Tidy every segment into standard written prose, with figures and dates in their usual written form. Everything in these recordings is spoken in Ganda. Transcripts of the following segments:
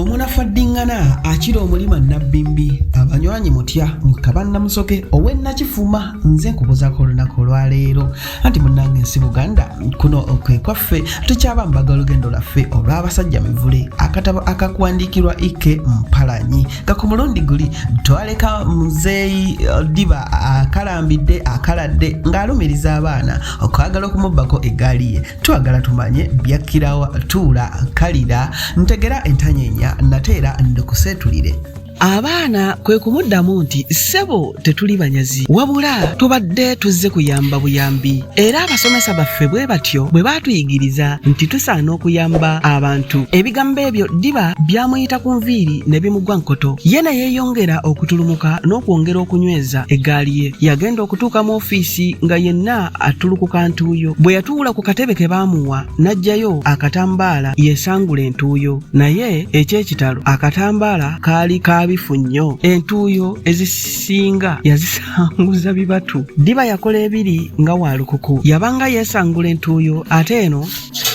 Omunafaddingana akira omulima Nabbimbi abanywanyi mutya Kabanna Musoke ow'Ennakifuma nze nkubuzaako olunaku olwaleero anti munnange ensi Buganda kuno okwe kwaffe tukyaba mbaga olugendo lwaffe olw'abasajja mivule akatabo akakuwandiikirwa Ike Mpalanyi ku mulundi guli twaleka muzeeyi Ddiba akalambidde akaladde ng'alumiriza abaana okwagala okumubbako eggaali ye twagala tumanye byakkirawa tuula kalira ntegera entanyenya nateera ndukuseetulire. Abaana kwe kumuddamu nti ssebo tetuli banyazi wabula tubadde tuzze kuyamba buyambi era abasomesa baffe bwe batyo bwe baatuyigiriza nti tusaana okuyamba abantu. Ebigambo ebyo Ddiba byamuyita ku nviiri ne bimugwa nkoto ye ne yeeyongera okutulumuka n'okwongera okunyweza eggaali ye. Yagenda okutuuka mu ofiisi nga yenna atulukuka ntuuyo. Bwe yatuula ku katebe ke baamuwa n'aggyayo akatambaala yeesangula entuuyo naye eky'ekitalo akatambaala kaali bifu nnyo. Entuuyo ezisinga yazisanguza bibatu. Ddiba yakola ebiri nga walukuku yabanga yeesangula entuuyo ate eno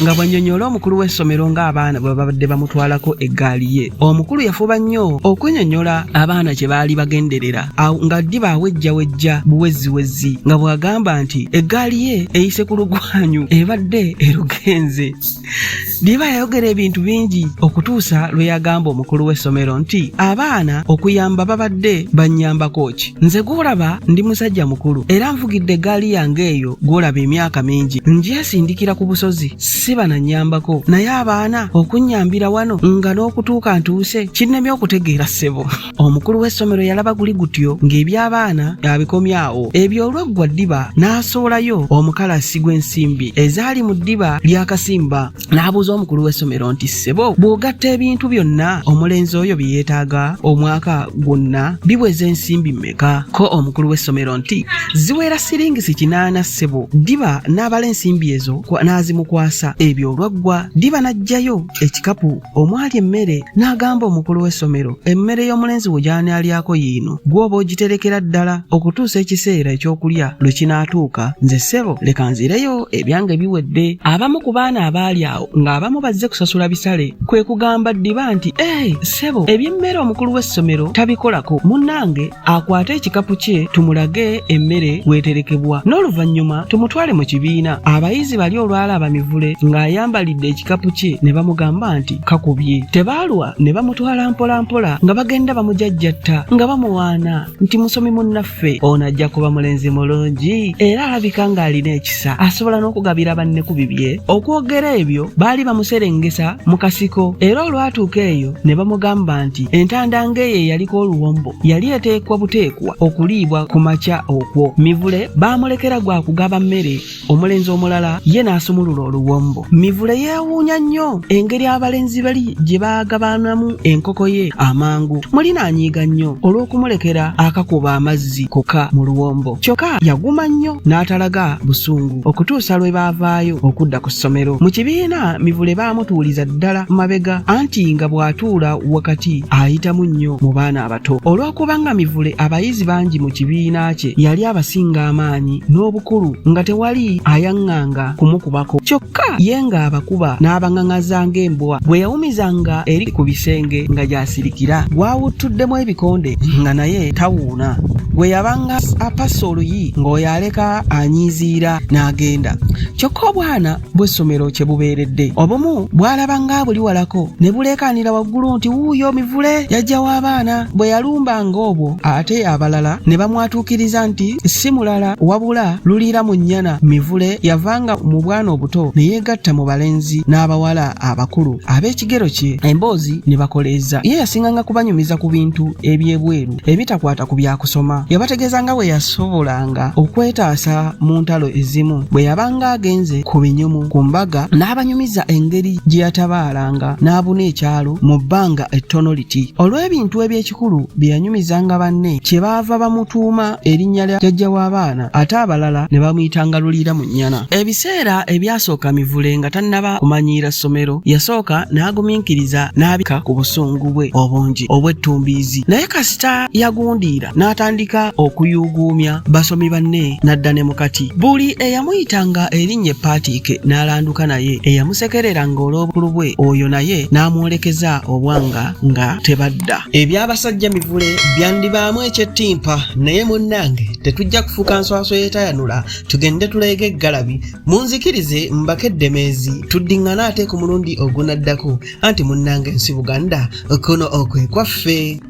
nga bw'annyonnyola omukulu w'essomero ng'abaana bwe babadde bamutwalako eggaali ye. Omukulu yafuba nnyo okwennyonnyola abaana kye baali bagenderera nga Ddiba awejjawejja buweziwezi nga bw'agamba nti eggaali ye eyise ku lugwanyu ebadde erugenze. Ddiba yayogera ebintu bingi okutuusa lwe yagamba omukulu w'essomero nti abaana okuyamba babadde bannyambako ki. Nze gw'olaba ndi musajja mukulu era nvugidde eggaali yange eyo gw'olaba emyaka mingi ngyesindikira ku busozi si banannyambako naye abaana okunnyambira wano nga n'okutuuka ntuuse kinnemye okutegeera ssebo. Omukulu w'essomero yalaba guli gutyo ng'eby'abaana abikomyawo. Ebyo olwaggwa Ddiba n'asoolayo omukalasi gw'ensimbi ezaali mu ddiba ly'akasimba n'abuuza omukulu w'essomero nti ssebo bw'ogatta ebintu byonna omulenzi oyo bye yeetaaga omwaka gwonna biweze ensimbi mmeka? Ko omukulu w'essomero nti ziwera siringisi 8 ssebo. Ddiba n'abala ensimbi ezo n'azimukwasa. Ebyo olwaggwa Ddiba n'aggyayo ekikapu omwali emmere n'agamba omukulu w'essomero emmere y'omulenzi we gy'ani alyako yiino gw'oba ogiterekera ddala okutuusa ekiseera ekyokulya lwe kinaatuuka. Nze ssebo leka nzireyo ebyange biwedde. Abamu ku baana abaali awo ng'abamu bazze kusasula bisale kwe kugamba Ddiba nti ssebo eby'emmere omukulu w'essomero tabikolako munnange akwate ekikapu kye tumulage emmere weterekebwa n'oluvannyuma tumutwale mu kibiina. Abayizi bali olwalaba mivule ng'ayambalidde ekikapu kye ne bamugamba nti kakubye. Tebaalwa ne bamutwala mpola mpola nga bagenda bamujajjatta nga bamuwaana nti musomi munnaffe ono ajja kuba mulenzi mulungi era alabika ng'alina ekisa asobola n'okugabira banne ku bibye. Okwogera ebyo baali bamuserengesa mu kasiko era olwatuuka eyo ne bamugamba nti entanda ng'eyo eyaliko oluwombo yali eteekwa buteekwa okuliibwa ku makya okwo. Mivule baamulekera gwa kugaba mmere omulenzi omulala ye n'asumulula oluwombo. Mivule yeewuunya nnyo engeri abalenzi bali gye baagabanamu enkoko ye amangu. Mulina anyiiga nnyo olw'okumulekera akakuba amazzi kokka mu luwombo kyokka yaguma nnyo n'atalaga busungu okutuusa lwe baavaayo okudda ku ssomero. Mu kibiina Mivule baamutuuliza ddala mabega anti nga bw'atuula wakati ayitamu nnyo mu baana abato. Olw'okubanga Mivule abayizi bangi mu kibiina kye yali abasinga amaanyi n'obukulu nga tewali ayaŋŋanga kumukubako kyokka ye ng'abakuba n'abaŋaŋaza ng'embwa. Bwe yawumizanga eri ku bisenge nga gy'asirikira gwawuttuddemu ebikonde nga naye tawuuna. Bwe yabanga apassa oluyi ng'oyo aleka anyiiziira n'agenda. Kyokka obwana bw'essomero kye bubeeredde obumu bwalabanga buli walako ne buleekaanira waggulu nti wuuyo Mivule yajjawo abaana. Bwe yalumbanga obwo ate abalala ne bamwatuukiriza nti si mulala wabula luliira mu nnyana. Mivule yavanga mu bwana obuto ne yeegatta mu balenzi n'abawala abakulu ab'ekigero kye. Emboozi ne bakoleeza. Ye yasinganga kubanyumiza ku bintu eby'ebweru ebitakwata ku byakusoma. Yabategeezanga bwe yasobolanga okwetaasa mu ntalo ezimu. Bwe yabanga agenze ku binyumu ku mbaga n'abanyumiza engeri gye yatabaalanga n'abuna ekyalo mu bbanga ettono liti. Olw'ebyo ebintu eby'ekikulu bye yanyumizanga banne kyebaava bamutuuma erinnya lya jjajja w'abaana ate abalala ne bamuyitanga Luliira mu nnyana. Ebiseera ebyasooka Mivule nga tannaba kumanyiira ssomero yasooka n'agumiikiriza n'abika ku busungu bwe obungi obw'ettumbiizi, naye kasita yagundiira n'atandika okuyuuguumya basomi banne n'adda ne mu kati. Buli eyamuyitanga erinnya Epaatiike n'alanduka naye, eyamusekereranga olw'obukulu bwe oyo naye n'amwolekeza obwanga nga tebadda. Eby'abasajja Mivule byandibaamu ekyettimpa, naye munnange tetujja kufuuka nswaswa etayanula tugende tuleege eggalabi. Munzikirize mbakedde meezi tuddiŋŋana ate ku mulundi ogunaddako, anti munnange ensi Buganda kuno okwe kwaffe.